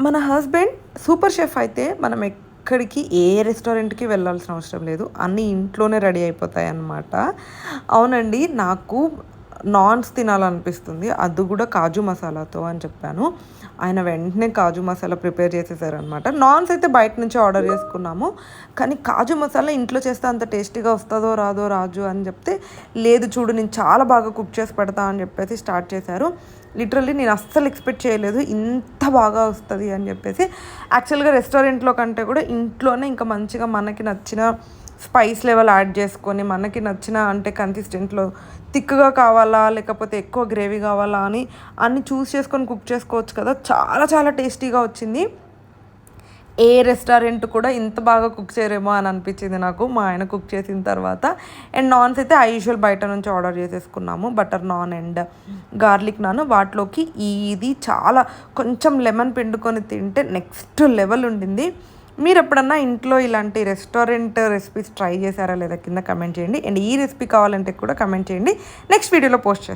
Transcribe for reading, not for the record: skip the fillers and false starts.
మన husband super chef అయితే మనం ఎక్కడికి ఏ రెస్టారెంట్‌కి వెళ్ళాల్సిన అవసరం లేదు. అన్నీ ఇంట్లోనే రెడీ అయిపోతాయన్నమాట. అవునండి. నాకు నాన్స్ తినాలనిపిస్తుంది. అది కూడా కాజు మసాలాతో అని చెప్పాను. ఆయన వెంటనే కాజు మసాలా ప్రిపేర్ చేసేసారనమాట. నాన్స్ అయితే బయట నుంచి ఆర్డర్ చేసుకున్నాము. కానీ కాజు మసాలా ఇంట్లో చేస్తే అంత టేస్టీగా వస్తదో రాదో రాజు అని చెప్తే, లేదు చూడు నేను చాలా బాగా కుక్ చేసి పెడతా అని చెప్పేసి స్టార్ట్ చేశారు. లిటరల్లీ నేను అస్సలు ఎక్స్పెక్ట్ చేయలేదు ఇంత బాగా వస్తుంది అని చెప్పేసి. యాక్చువల్గా రెస్టారెంట్లో కంటే కూడా ఇంట్లోనే ఇంకా మంచిగా మనకి నచ్చిన స్పైస్ లెవెల్ యాడ్ చేసుకొని మనకి నచ్చిన అంటే కన్సిస్టెంట్లో థిక్గా కావాలా లేకపోతే ఎక్కువ గ్రేవీ కావాలా అని అన్నీ చూస్ చేసుకొని కుక్ చేసుకోవచ్చు కదా. చాలా చాలా టేస్టీగా వచ్చింది. ఏ రెస్టారెంట్ కూడా ఇంత బాగా కుక్ చేయరేమో అని అనిపించింది నాకు మా ఆయన కుక్ చేసిన తర్వాత. అండ్ నాన్స్ అయితే యూజువల్ బయట నుంచి ఆర్డర్ చేసేసుకున్నాము. Butter naan and garlic naan. వాటిలోకి ఇది చాలా కొంచెం లెమన్ పిండుకొని తింటే నెక్స్ట్ లెవెల్ ఉండింది. మీరు ఎప్పుడన్నా ఇంట్లో ఇలాంటి రెస్టారెంట్ రెసిపీస్ ట్రై చేశారా లేదా కింద కమెంట్ చేయండి. అండ్ ఈ రెసిపీ కావాలంటే కూడా కమెంట్ చేయండి. నెక్స్ట్ వీడియోలో పోస్ట్ చేస్తాను.